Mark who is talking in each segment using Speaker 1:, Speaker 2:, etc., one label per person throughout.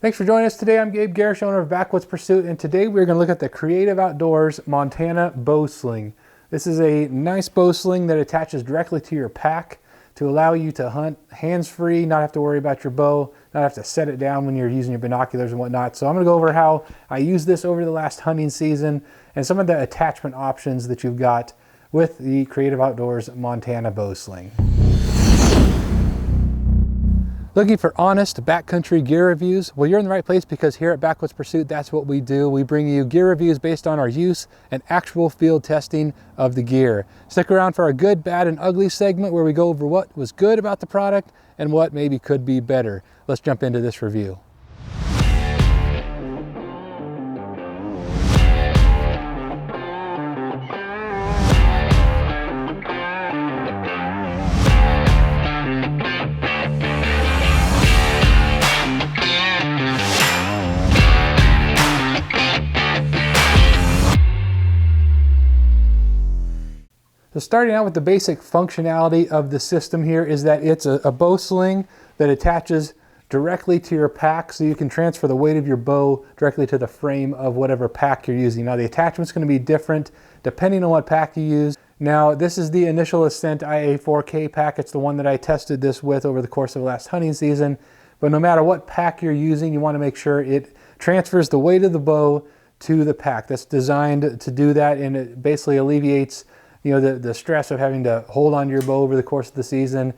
Speaker 1: Thanks for joining us today. I'm Gabe Garish, owner of Backwoods Pursuit, and today we're going to look at the Creative Outdoors Montana Bow Sling. This is a nice bow sling that attaches directly to your pack to allow you to hunt hands-free, not have to worry about your bow, not have to set it down when you're using your binoculars and whatnot. So I'm going to go over how I used this over the last hunting season and some of the attachment options that you've got with the Creative Outdoors Montana Bow Sling. Looking for honest backcountry gear reviews? Well, you're in the right place, because here at Backwoods Pursuit, that's what we do. We bring you gear reviews based on our use and actual field testing of the gear. Stick around for our good, bad, and ugly segment where we go over what was good about the product and what maybe could be better. Let's jump into this review. So starting out with the basic functionality of the system here is that it's a bow sling that attaches directly to your pack, so you can transfer the weight of your bow directly to the frame of whatever pack you're using. Now the attachment's going to be different depending on what pack you use. Now this is the Initial Ascent IA4K pack. It's the one that I tested this with over the course of the last hunting season. But no matter what pack you're using, you want to make sure it transfers the weight of the bow to the pack. That's designed to do that, and it basically alleviates the stress of having to hold on to your bow over the course of the season,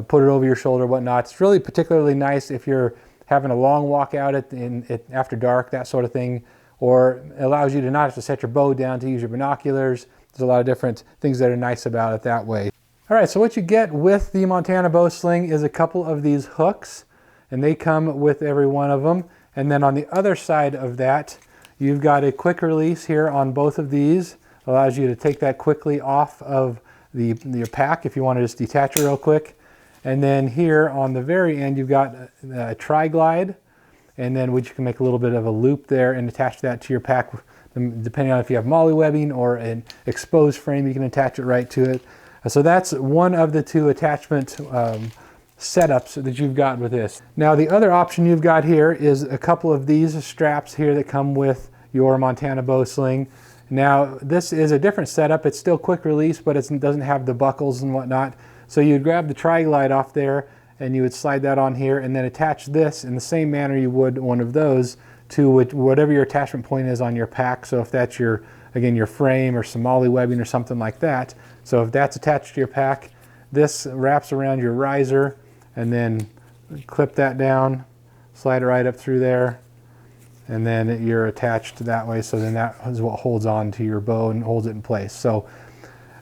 Speaker 1: put it over your shoulder, whatnot. It's really particularly nice if you're having a long walk out after dark, that sort of thing, or it allows you to not have to set your bow down to use your binoculars. There's a lot of different things that are nice about it that way. All right, so what you get with the Montana Bow Sling is a couple of these hooks, and they come with every one of them. And then on the other side of that, you've got a quick release here on both of these. Allows you to take that quickly off of your pack if you want to just detach it real quick. And then here on the very end, you've got a tri-glide, and then which you can make a little bit of a loop there and attach that to your pack. Depending on if you have molly webbing or an exposed frame, you can attach it right to it. So that's one of the two attachment setups that you've got with this. Now the other option you've got here is a couple of these straps here that come with your Montana Bow Sling. Now this is a different setup. It's still quick release, but it doesn't have the buckles and whatnot. So you'd grab the tri-glide off there and you would slide that on here and then attach this in the same manner you would one of those to whatever your attachment point is on your pack. So if that's your frame or some molly webbing or something like that. So if that's attached to your pack, this wraps around your riser and then clip that down, slide it right up through there, and then you're attached that way. So then that is what holds on to your bow and holds it in place. So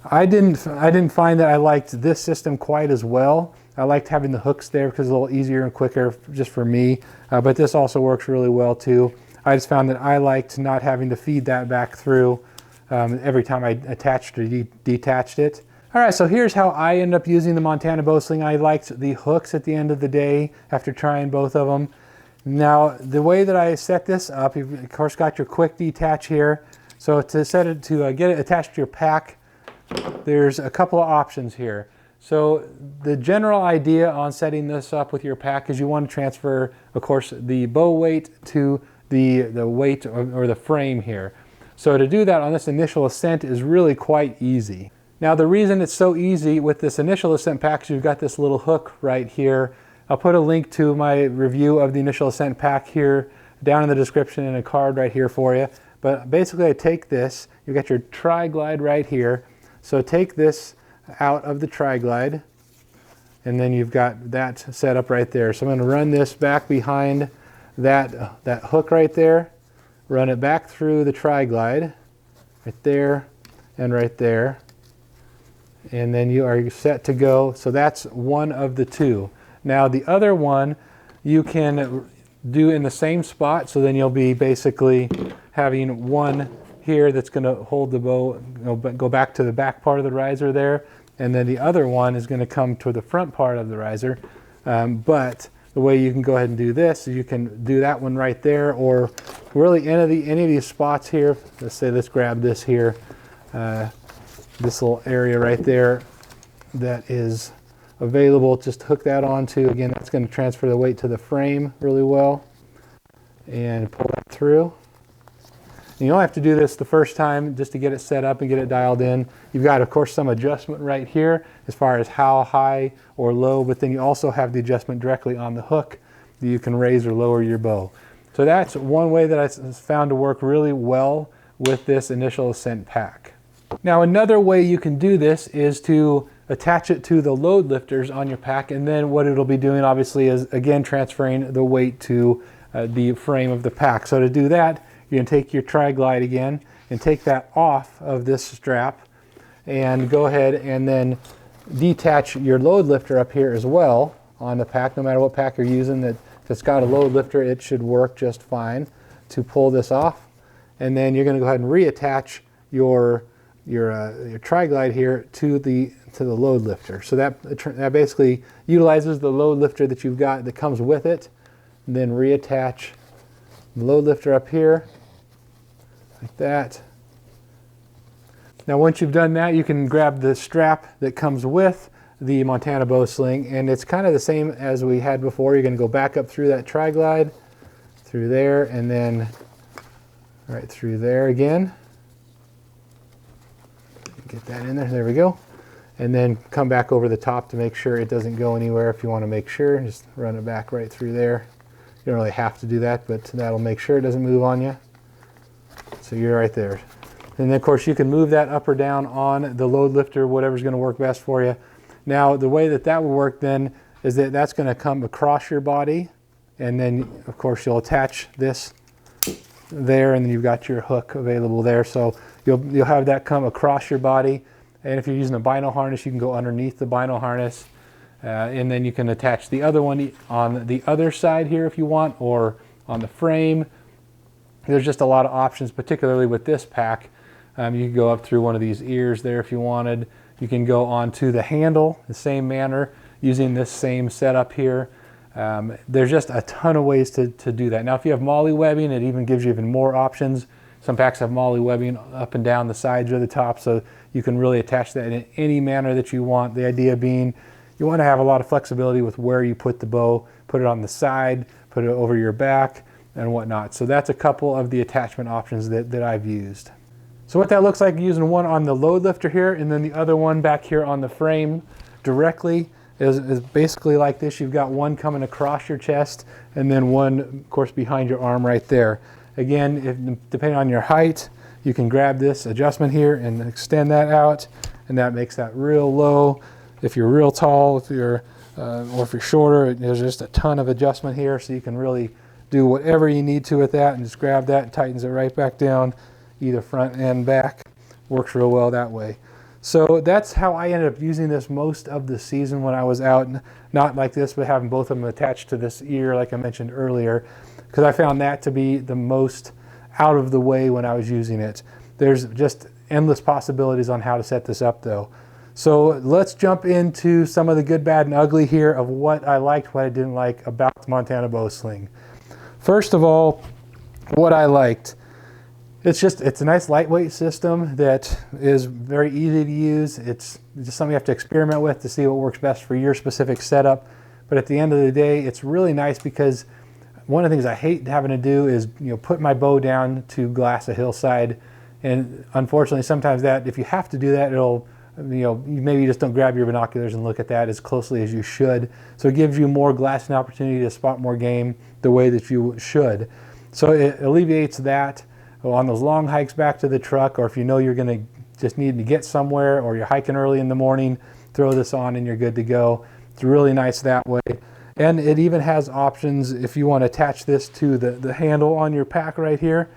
Speaker 1: I didn't find that I liked this system quite as well. I liked having the hooks there because it's a little easier and quicker just for me. But this also works really well too. I just found that I liked not having to feed that back through every time I attached or detached it. All right, so here's how I ended up using the Montana Bow Sling. I liked the hooks at the end of the day after trying both of them. Now, the way that I set this up, you've of course got your quick detach here. So to get it attached to your pack, there's a couple of options here. So the general idea on setting this up with your pack is you want to transfer, of course, the bow weight to the weight or the frame here. So to do that on this Initial Ascent is really quite easy. Now the reason it's so easy with this Initial Ascent pack is you've got this little hook right here. I'll put a link to my review of the Initial Ascent pack here down in the description and a card right here for you. But basically I take this, you've got your tri-glide right here. So take this out of the tri-glide and then you've got that set up right there. So I'm going to run this back behind that hook right there, run it back through the tri-glide right there and right there. And then you are set to go. So that's one of the two. Now the other one you can do in the same spot, so then you'll be basically having one here that's going to hold the bow, go back to the back part of the riser there, and then the other one is going to come to the front part of the riser. But the way you can go ahead and do this is you can do that one right there, or really any of these spots here. Let's grab this here, this little area right there that is available. Just hook that onto, again, that's going to transfer the weight to the frame really well. and pull that through. And you don't have to do this the first time just to get it set up and get it dialed in. You've got, of course, some adjustment right here as far as how high or low, but then you also have the adjustment directly on the hook that you can raise or lower your bow. So that's one way that I found to work really well with this initial ascent pack. Now another way you can do this is to attach it to the load lifters on your pack, and then what it'll be doing obviously is again transferring the weight to the frame of the pack. So to do that, you're going to take your tri-glide again and take that off of this strap and go ahead and then detach your load lifter up here as well on the pack. No matter what pack you're using, that if it's got a load lifter, it should work just fine to pull this off. And then you're going to go ahead and reattach your tri-glide here to the load lifter. So that basically utilizes the load lifter that you've got that comes with it. And then reattach the load lifter up here like that. Now once you've done that, you can grab the strap that comes with the Montana Bow Sling, and it's kind of the same as we had before. You're going to go back up through that tri-glide, through there, and then right through there again. Get that in there, there we go. And then come back over the top to make sure it doesn't go anywhere. If you want to make sure, just run it back right through there. You don't really have to do that, but that'll make sure it doesn't move on you. So you're right there. And then of course you can move that up or down on the load lifter, whatever's going to work best for you. Now the way that will work then is that that's going to come across your body, and then of course you'll attach this there, and then you've got your hook available there. So you'll have that come across your body, and if you're using a bino harness, you can go underneath the bino harness, and then you can attach the other one on the other side here if you want, or on the frame. There's just a lot of options, particularly with this pack. You can go up through one of these ears there if you wanted. You can go onto the handle the same manner using this same setup here. There's just a ton of ways to do that. Now if you have molly webbing, it even gives you even more options. Some packs have molly webbing up and down the sides or the top, so you can really attach that in any manner that you want. The idea being you want to have a lot of flexibility with where you put the bow. Put it on the side, put it over your back, and whatnot. So that's a couple of the attachment options that I've used. So what that looks like using one on the load lifter here and then the other one back here on the frame directly is basically like this. You've got one coming across your chest and then one, of course, behind your arm right there. Again, depending on your height, you can grab this adjustment here and extend that out, and that makes that real low. If you're real tall, or if you're shorter, there's just a ton of adjustment here, so you can really do whatever you need to with that, and just grab that and tightens it right back down, either front and back. Works real well that way. So that's how I ended up using this most of the season when I was out, not like this, but having both of them attached to this ear like I mentioned earlier, because I found that to be the most out of the way when I was using it. There's just endless possibilities on how to set this up though. So let's jump into some of the good, bad, and ugly here of what I liked, what I didn't like about the Montana Bow Sling. First of all, what I liked, it's a nice lightweight system that is very easy to use. It's just something you have to experiment with to see what works best for your specific setup. But at the end of the day, it's really nice because one of the things I hate having to do is put my bow down to glass a hillside. And unfortunately, sometimes if you have to do that, it'll maybe you just don't grab your binoculars and look at that as closely as you should. So it gives you more glassing opportunity to spot more game the way that you should. So it alleviates that on those long hikes back to the truck, or if you know you're going to just need to get somewhere, or you're hiking early in the morning, throw this on and you're good to go. It's really nice that way. And it even has options if you want to attach this to the handle on your pack right here.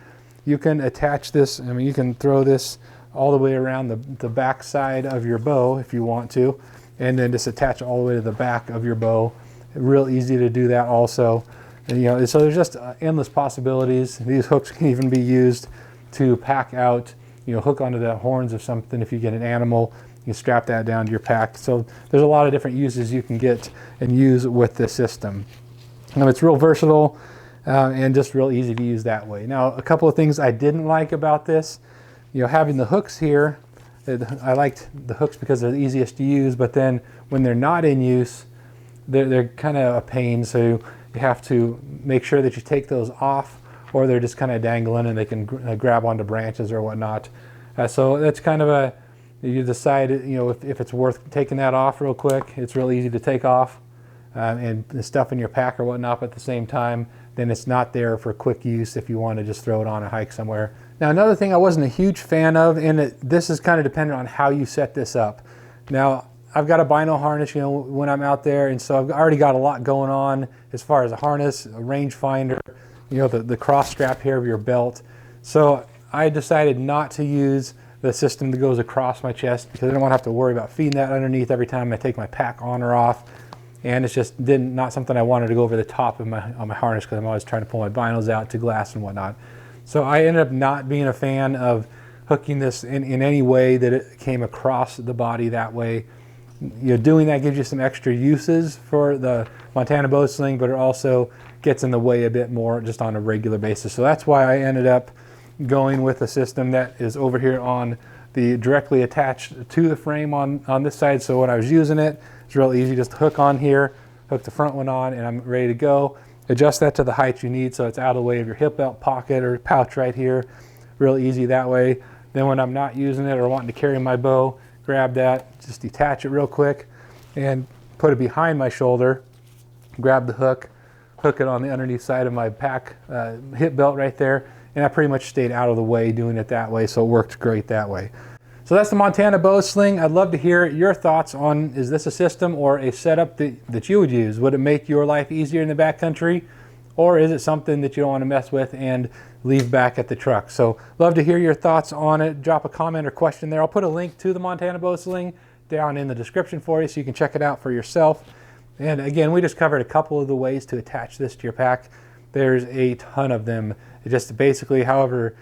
Speaker 1: You can attach this, you can throw this all the way around the back side of your bow if you want to, and then just attach all the way to the back of your bow. Real easy to do that also. And, so there's just endless possibilities. These hooks can even be used to pack out, hook onto the horns of something. If you get an animal, you can strap that down to your pack. So there's a lot of different uses you can get and use with this system. It's real versatile and just real easy to use that way. Now, a couple of things I didn't like about this, having the hooks here, I liked the hooks because they're the easiest to use, but then when they're not in use, they're kind of a pain. So you have to make sure that you take those off, or they're just kind of dangling and they can grab onto branches or whatnot. So that's kind of you decide, if it's worth taking that off real quick. It's real easy to take off and the stuff in your pack or whatnot, but at the same time, then it's not there for quick use if you want to just throw it on a hike somewhere. Now, another thing I wasn't a huge fan of, and this is kind of dependent on how you set this up. Now, I've got a bino harness, when I'm out there, and so I've already got a lot going on as far as a harness, a range finder, the cross strap here of your belt. So I decided not to use the system that goes across my chest because I don't want to have to worry about feeding that underneath every time I take my pack on or off. And it's just not something I wanted to go over the top of on my harness, because I'm always trying to pull my binos out to glass and whatnot. So I ended up not being a fan of hooking this in any way that it came across the body that way. Doing that gives you some extra uses for the Montana Bow Sling, but it also gets in the way a bit more just on a regular basis. So that's why I ended up going with a system that is over here on the directly attached to the frame on this side. So when I was using it, it's real easy, just hook on here, hook the front one on, and I'm ready to go. Adjust that to the height you need so it's out of the way of your hip belt pocket or pouch right here. Real easy that way. Then when I'm not using it or wanting to carry my bow, grab that, just detach it real quick and put it behind my shoulder, grab the hook, hook it on the underneath side of my pack hip belt right there, and I pretty much stayed out of the way doing it that way, so it worked great that way. So that's the Montana Bow Sling. I'd love to hear your thoughts on, is this a system or a setup that you would use? Would it make your life easier in the backcountry? Or is it something that you don't want to mess with and leave back at the truck? So love to hear your thoughts on it. Drop a comment or question there. I'll put a link to the Montana Bow Sling down in the description for you so you can check it out for yourself. And again, we just covered a couple of the ways to attach this to your pack. There's a ton of them. It just basically, however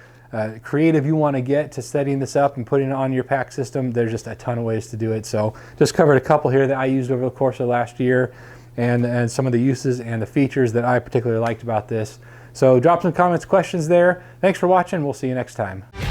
Speaker 1: creative you want to get to setting this up and putting it on your pack system, there's just a ton of ways to do it. So just covered a couple here that I used over the course of last year, and some of the uses and the features that I particularly liked about this. So drop some comments, questions there. Thanks for watching. We'll see you next time.